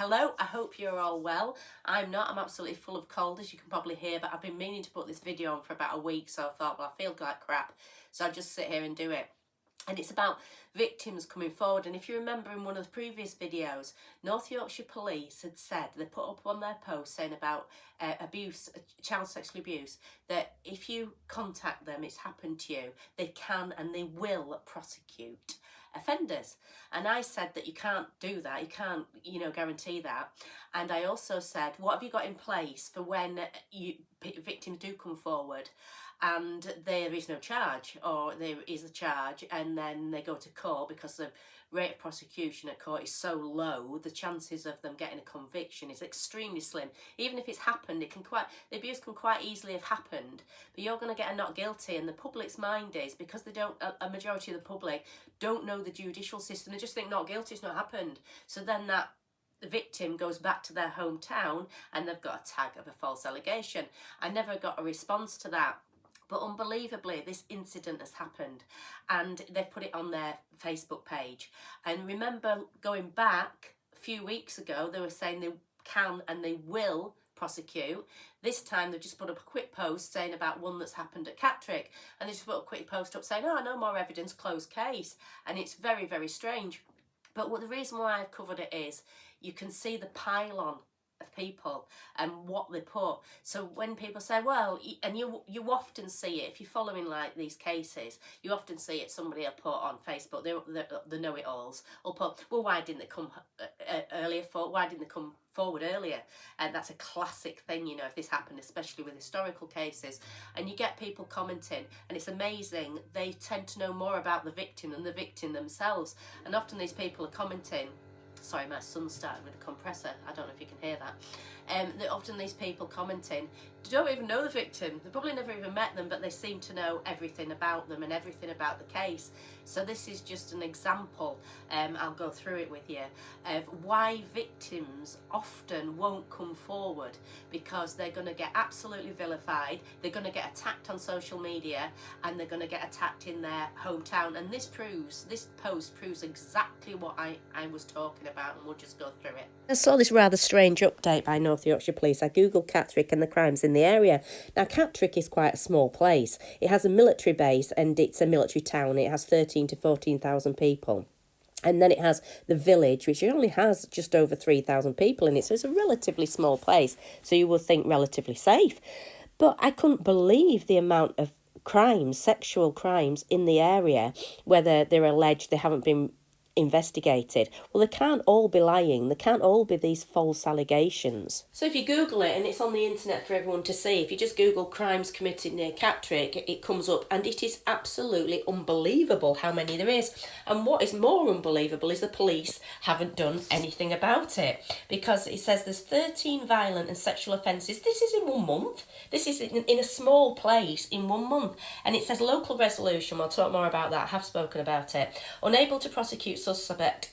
Hello, I hope you're all well. I'm not, I'm absolutely full of cold, as you can probably hear, but I've been meaning to put this video on for about a week, so I thought, well, I feel like crap, so I'll just sit here and do it. And it's about victims coming forward. And if you remember in one of the previous videos, North Yorkshire Police had said, they put up on their post saying about abuse, child sexual abuse, that if you contact them, it's happened to you, they can and they will prosecute offenders. And I said that you can't do that, you can't, guarantee that. And I also said, what have you got in place for when victims do come forward and there is no charge, or there is a charge and then they go to court because the rate of prosecution at court is so low, the chances of them getting a conviction is extremely slim. Even if it's happened, the abuse can quite easily have happened, but you're going to get a not guilty. And the public's mind is, because they don't, a majority of the public don't know the judicial system, they just think not guilty, it's not happened. So then that the victim goes back to their hometown and they've got a tag of a false allegation. I never got a response to that. But unbelievably, this incident has happened and they've put it on their Facebook page. And remember, going back a few weeks ago, they were saying they can and they will prosecute. This time they've just put up a quick post saying about one that's happened at Catterick, and they just put a quick post up saying, oh, no more evidence, closed case. And it's very, very strange. But the reason why I've covered it is you can see the pile-on of people and what they put. So when people say, well, and you often see it, if you're following like these cases, you often see it, somebody will put on Facebook, the know-it-alls will put, well, why didn't they come earlier, why didn't they come forward earlier? And that's a classic thing, if this happened, especially with historical cases. And you get people commenting, and it's amazing, they tend to know more about the victim than the victim themselves. And often these people are commenting, sorry, my son started with a compressor, I don't know if you can hear that. Often these people commenting don't even know the victim, they probably never even met them, but they seem to know everything about them and everything about the case. So this is just an example, I'll go through it with you, of why victims often won't come forward, because they're going to get absolutely vilified, they're going to get attacked on social media, and they're going to get attacked in their hometown. And this post proves exactly what I was talking about, and we'll just go through it. I saw this rather strange update by North Yorkshire Police. I googled Catterick and the crimes in the area. Now, Catterick is quite a small place. It has a military base and it's a military town. It has 13 to 14,000 people. And then it has the village, which only has just over 3,000 people in it. So it's a relatively small place. So you would think relatively safe. But I couldn't believe the amount of crimes, sexual crimes in the area, whether they're alleged they haven't been investigated. Well, they can't all be lying. They can't all be these false allegations. So if you Google it, and it's on the internet for everyone to see, if you just Google crimes committed near Catterick, it comes up, and it is absolutely unbelievable how many there is. And what is more unbelievable is the police haven't done anything about it, because it says there's 13 violent and sexual offences. This is in 1 month. This is in a small place in 1 month. And it says local resolution. We'll talk more about that. I have spoken about it. Unable to prosecute suspect.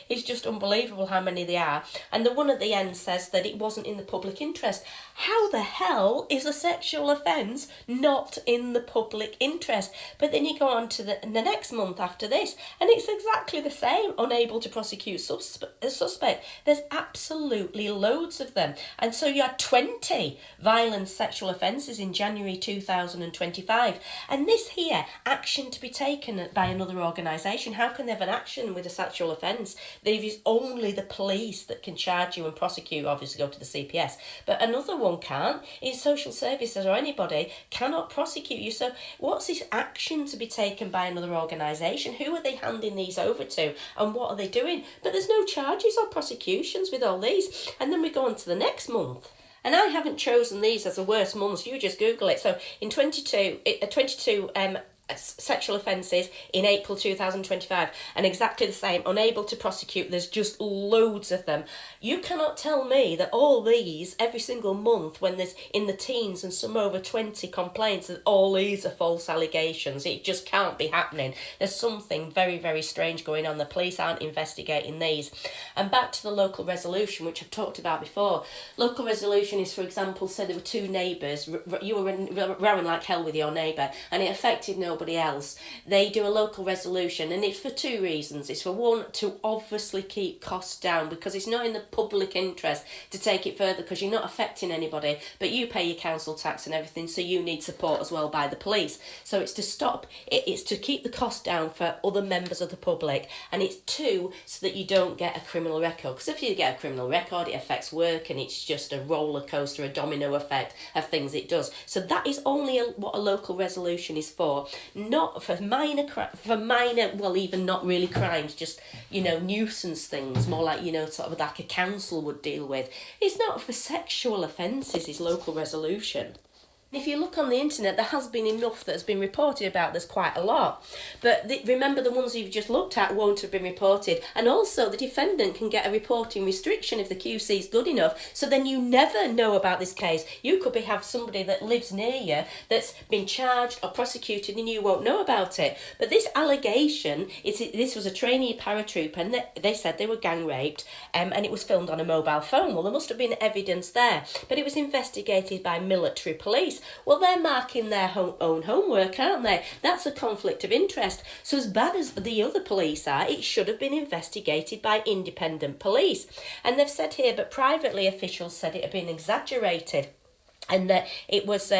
It's just unbelievable how many they are. And the one at the end says that it wasn't in the public interest. How the hell is a sexual offence not in the public interest? But then you go on to the next month after this, and it's exactly the same. Unable to prosecute suspect. There's absolutely loads of them. And so you had 20 violent sexual offences in January 2025. And this here, action to be taken by another organisation. How can they have an action with a sexual offence? There is only the police that can charge you and prosecute, obviously go to the CPS, but another one can't. In social services or anybody cannot prosecute you. So what's this action to be taken by another organisation? Who are they handing these over to, and what are they doing? But there's no charges or prosecutions with all these. And then we go on to the next month. And I haven't chosen these as the worst months. You just Google it. So in 22 sexual offences in April 2025, and exactly the same, unable to prosecute. There's just loads of them. You cannot tell me that all these, every single month, when there's in the teens and some over 20 complaints, that all these are false allegations. It just can't be happening. There's something very, very strange going on. The police aren't investigating these. And back to the local resolution, which I've talked about before. Local resolution is, for example, say there were two neighbours, you were rowing like hell with your neighbour, and it affected nobody somebody else, they do a local resolution, and it's for two reasons. It's for one, to obviously keep costs down, because it's not in the public interest to take it further, because you're not affecting anybody, but you pay your council tax and everything, so you need support as well by the police. So it's to stop, it's to keep the cost down for other members of the public, and it's two, so that you don't get a criminal record, because if you get a criminal record, it affects work, and it's just a roller coaster, a domino effect of things it does. So that is only what a local resolution is for, not for minor, well, even not really crimes, just, nuisance things, more like, sort of like a council would deal with. It's not for sexual offences, is local resolution. If you look on the internet, there has been enough that has been reported about. There's quite a lot. But remember, the ones you've just looked at won't have been reported. And also, the defendant can get a reporting restriction if the QC is good enough. So then you never know about this case. You could have somebody that lives near you that's been charged or prosecuted, and you won't know about it. But this allegation, this was a trainee paratrooper, and they said they were gang raped, and it was filmed on a mobile phone. Well, there must have been evidence there. But it was investigated by military police. Well, they're marking their own homework, aren't they? That's a conflict of interest. So as bad as the other police are, it should have been investigated by independent police. And they've said here, but privately officials said it had been exaggerated, and that it was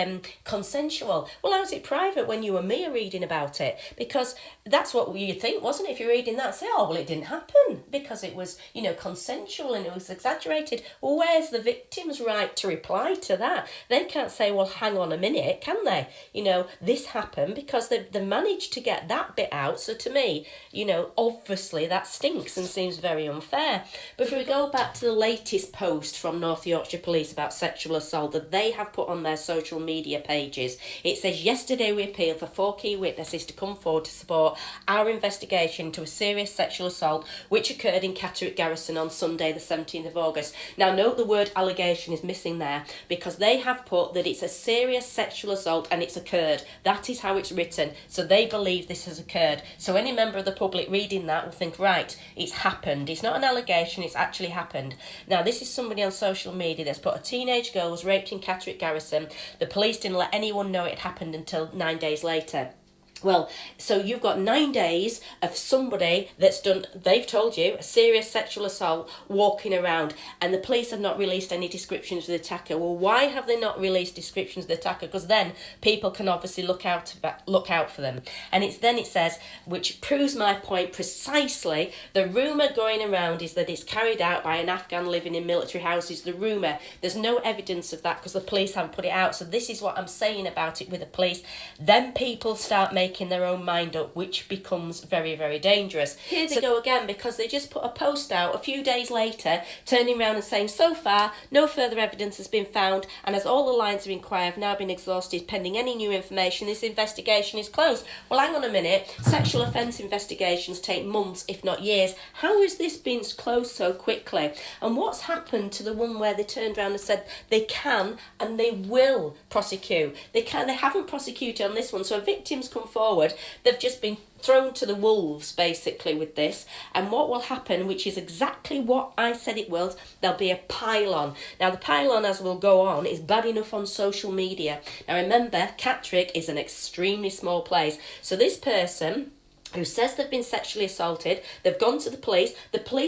consensual. Well, how's it private when you and me are reading about it? Because that's what you'd think, wasn't it? If you're reading that, say, oh, well, it didn't happen because it was, consensual and it was exaggerated. Well, where's the victim's right to reply to that? They can't say, well, hang on a minute, can they? This happened because they managed to get that bit out. So to me, obviously that stinks and seems very unfair. But if we go back to the latest post from North Yorkshire Police about sexual assault that they have put on their social media pages, it says, yesterday we appealed for 4 key witnesses to come forward to support our investigation into a serious sexual assault which occurred in Catterick Garrison on Sunday the 17th of August. Now note the word allegation is missing there, because they have put that it's a serious sexual assault and it's occurred. That is how it's written. So they believe this has occurred. So any member of the public reading that will think, right, it's happened. It's not an allegation, it's actually happened. Now this is somebody on social media that's put a teenage girl was raped in Catterick Garrison. The police didn't let anyone know it happened until 9 days later. Well, so you've got 9 days of somebody that's done, they've told you, a serious sexual assault walking around, and the police have not released any descriptions of the attacker. Well, why have they not released descriptions of the attacker? Because then people can obviously look out for them. And it says, which proves my point precisely, the rumour going around is that it's carried out by an Afghan living in military houses. The rumour, there's no evidence of that because the police haven't put it out. So this is what I'm saying about it with the police. Then people start making their own mind up, which becomes very, very dangerous. Here they go again, because they just put a post out a few days later turning around and saying, so far no further evidence has been found, and as all the lines of inquiry have now been exhausted pending any new information, this investigation is closed. Well, hang on a minute, sexual offence investigations take months if not years. How has this been closed so quickly? And what's happened to the one where they turned around and said they can and they will prosecute? They haven't prosecuted on this one. So victims come forward, they've just been thrown to the wolves basically with this, and what will happen, which is exactly what I said it will, there'll be a pile-on. Now the pile-on, as will go on, is bad enough on social media. Now remember, Catterick is an extremely small place, so this person who says they've been sexually assaulted, they've gone to the police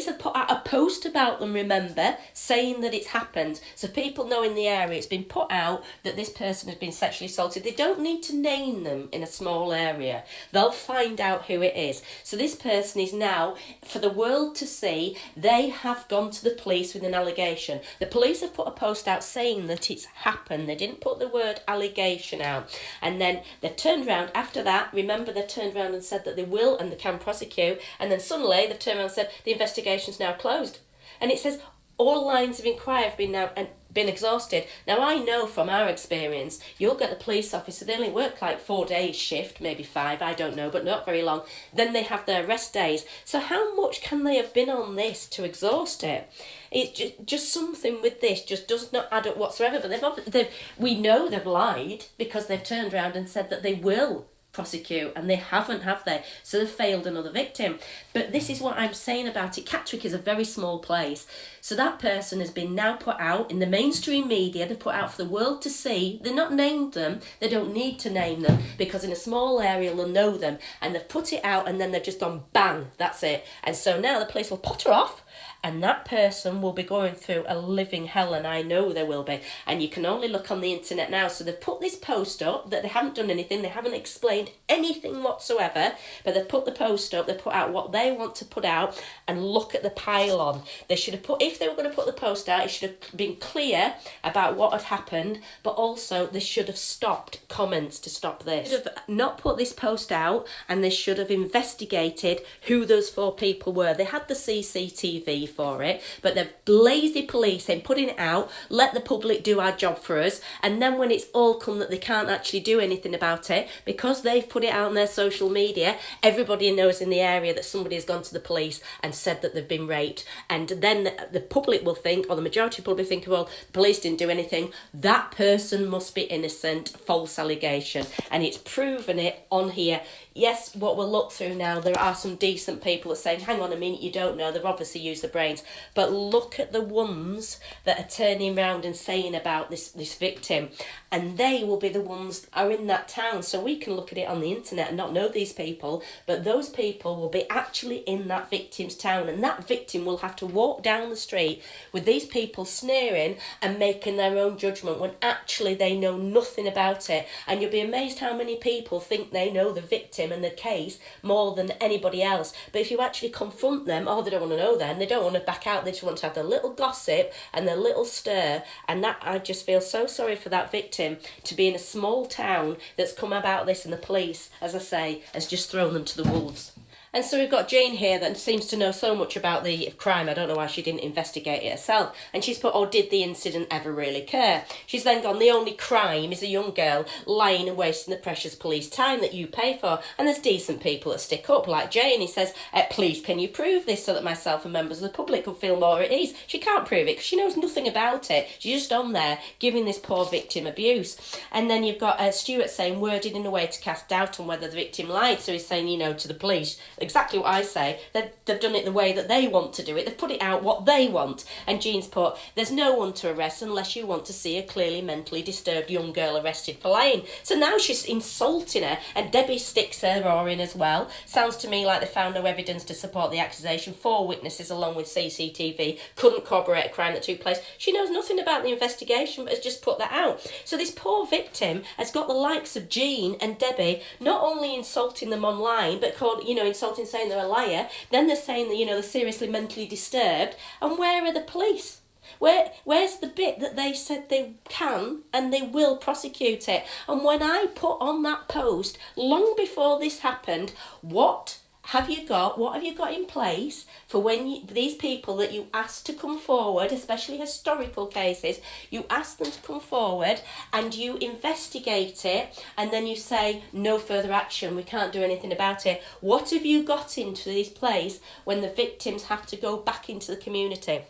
have put out a post about them, remember, saying that it's happened. So people know in the area it's been put out that this person has been sexually assaulted. They don't need to name them in a small area. They'll find out who it is. So this person is now, for the world to see, they have gone to the police with an allegation. The police have put a post out saying that it's happened. They didn't put the word allegation out. And then they've turned around after that. Remember, they've turned around and said that they will and they can prosecute, and then suddenly they've turned around and said the investigation's now closed, and it says all lines of inquiry have been exhausted. Now I know from our experience, you'll get the police officer, they only work like 4 days shift, maybe 5, I don't know, but not very long. Then they have their rest days. So how much can they have been on this to exhaust it? It's just something with this just does not add up whatsoever. But we know they've lied, because they've turned around and said that they will prosecute, and they haven't, have they? So they've failed another victim. But this is what I'm saying about it. Catterick is a very small place. So that person has been now put out in the mainstream media. They're put out for the world to see. They're not named them. They don't need to name them, because in a small area they'll know them. And they've put it out, and then they've just gone bang, that's it. And so now the police will put her off, and that person will be going through a living hell, and I know they will be. And you can only look on the internet now. So they've put this post up that they haven't done anything, they haven't explained anything whatsoever, but they've put the post up, they put out what they want to put out, and look at the pile on. They should have put, if they were going to put the post out, it should have been clear about what had happened, but also they should have stopped comments to stop this. They should have not put this post out, and they should have investigated who those 4 people were. They had the CCTV for it, but they're lazy policing, putting it out, let the public do our job for us, and then when it's all come that they can't actually do anything about it, because they've put it out on their social media, everybody knows in the area that somebody has gone to the police and said that they've been raped, and then the public will think, or the majority of people will think, well, the police didn't do anything, that person must be innocent, false allegation, and it's proven it on here. Yes, what we'll look through now, there are some decent people that are saying, hang on a minute, you don't know, they've obviously used the brains. But look at the ones that are turning around and saying about this victim. And they will be the ones that are in that town. So we can look at it on the internet and not know these people, but those people will be actually in that victim's town. And that victim will have to walk down the street with these people sneering and making their own judgment when actually they know nothing about it. And you'll be amazed how many people think they know the victim and the case more than anybody else. But if you actually confront them, they don't want to know then, they don't want to back out, they just want to have their little gossip and their little stir. And that, I just feel so sorry for that victim to be in a small town that's come about this, and the police, as I say, has just thrown them to the wolves. And so we've got Jane here that seems to know so much about the crime. I don't know why she didn't investigate it herself. And she's put, did the incident ever really occur? She's then gone, the only crime is a young girl lying and wasting the precious police time that you pay for. And there's decent people that stick up, like Jane. He says, please, can you prove this so that myself and members of the public will feel more at ease? She can't prove it because she knows nothing about it. She's just on there giving this poor victim abuse. And then you've got Stuart saying, worded in a way to cast doubt on whether the victim lied. So he's saying, to the police, exactly what I say. They've done it the way that they want to do it. They've put it out what they want. And Jean's put, there's no one to arrest unless you want to see a clearly mentally disturbed young girl arrested for lying. So now she's insulting her, and Debbie sticks her oar in as well. Sounds to me like they found no evidence to support the accusation. 4 witnesses along with CCTV couldn't corroborate a crime that took place. She knows nothing about the investigation but has just put that out. So this poor victim has got the likes of Jean and Debbie not only insulting them online, but insulting, saying they're a liar. Then they're saying that they're seriously mentally disturbed. And where are the police? Where's the bit that they said they can and they will prosecute it? And when I put on that post long before this happened, what have you got in place for when these people that you asked to come forward, especially historical cases, you ask them to come forward and you investigate it, and then you say no further action, we can't do anything about it? What have you got into this place when the victims have to go back into the community?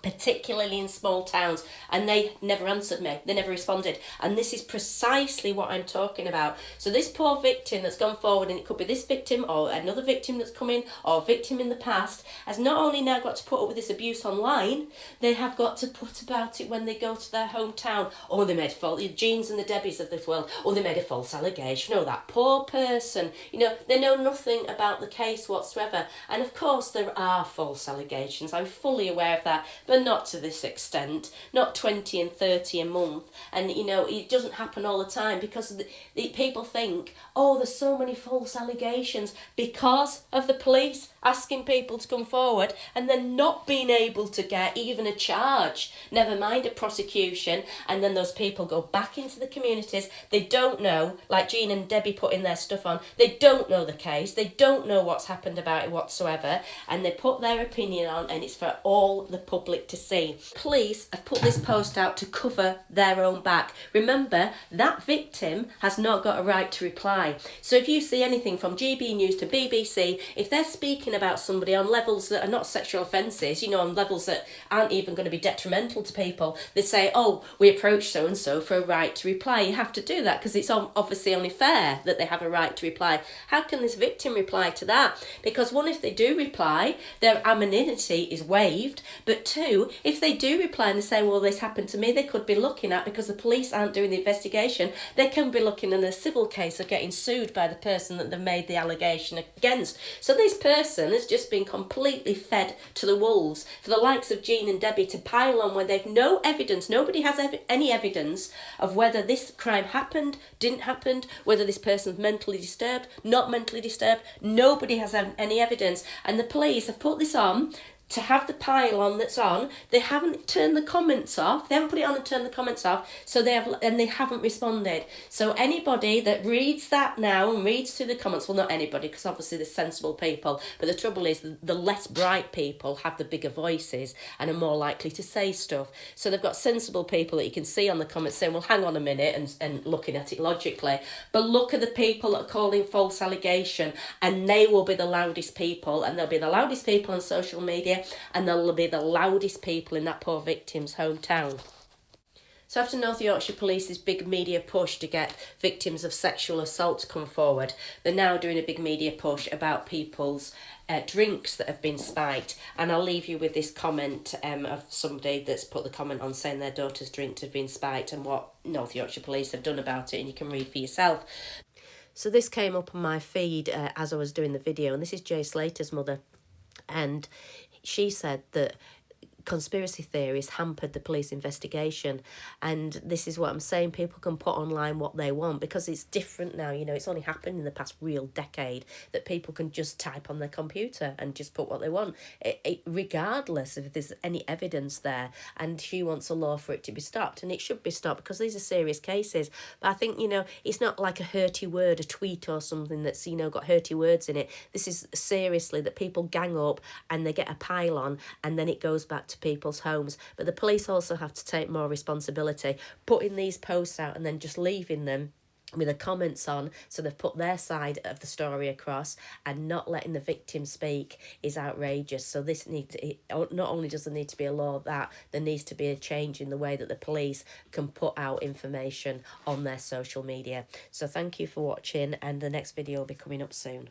Particularly in small towns, and they never answered me, they never responded. And this is precisely what I'm talking about. So this poor victim that's gone forward, and it could be this victim or another victim that's come in, or a victim in the past, has not only now got to put up with this abuse online, they have got to put about it when they go to their hometown. They made a false, the Jeans and the Debbies of this world, they made a false allegation. That poor person, they know nothing about the case whatsoever. And of course there are false allegations, I'm fully aware of that, but not to this extent, not 20 and 30 a month. And it doesn't happen all the time, because the people think, there's so many false allegations because of the police asking people to come forward and then not being able to get even a charge, never mind a prosecution. And then those people go back into the communities. They don't know, like Jean and Debbie putting their stuff on, they don't know the case, they don't know what's happened about it whatsoever, and they put their opinion on, and it's for all the public to see. Police have put this post out to cover their own back. Remember, that victim has not got a right to reply. So if you see anything from GB News to BBC, if they're speaking about somebody on levels that are not sexual offences, you know, on levels that aren't even going to be detrimental to people, they say, oh, we approached so-and-so for a right to reply. You have to do that because it's obviously only fair that they have a right to reply. How can this victim reply to that? Because one, if they do reply, their anonymity is waived. But two, if they do reply and they say, well, this happened to me, they could be looking at, because the police aren't doing the investigation, they can be looking in a civil case of getting sued by the person that they've made the allegation against. So this person has just been completely fed to the wolves for the likes of Jean and Debbie to pile on when they've no evidence. Nobody has any evidence of whether this crime happened, didn't happen, whether this person's mentally disturbed, not mentally disturbed. Nobody has any evidence. And the police have put this on to have the pile on that's on. They haven't turned the comments off. They haven't put it on and turned the comments off. So they haven't responded. So anybody that reads that now and reads through the comments, well, not anybody, because obviously there's sensible people, but the trouble is the less bright people have the bigger voices and are more likely to say stuff. So they've got sensible people that you can see on the comments saying, well, hang on a minute, and looking at it logically. But look at the people that are calling false allegation, and they will be the loudest people, and they'll be the loudest people on social media, and they'll be the loudest people in that poor victim's hometown. So after North Yorkshire Police's big media push to get victims of sexual assault to come forward, they're now doing a big media push about people's drinks that have been spiked. And I'll leave you with this comment of somebody that's put the comment on saying their daughter's drinks have been spiked and what North Yorkshire Police have done about it, and you can read for yourself. So this came up on my feed as I was doing the video, and this is Jay Slater's mother. And she said that conspiracy theories hampered the police investigation, and this is what I'm saying, people can put online what they want because it's different now, you know, it's only happened in the past real decade that people can just type on their computer and just put what they want, regardless if there's any evidence there. And she wants a law for it to be stopped, and it should be stopped because these are serious cases. But I think, you know, it's not like a hurty word, a tweet or something that's, you know, got hurty words in it. This is seriously that people gang up and they get a pile on, and then it goes back to people's homes. But the police also have to take more responsibility, putting these posts out and then just leaving them with the comments on, so they've put their side of the story across, and not letting the victim speak is outrageous. So this not only does there need to be a law, that there needs to be a change in the way that the police can put out information on their social media. So thank you for watching, and the next video will be coming up soon.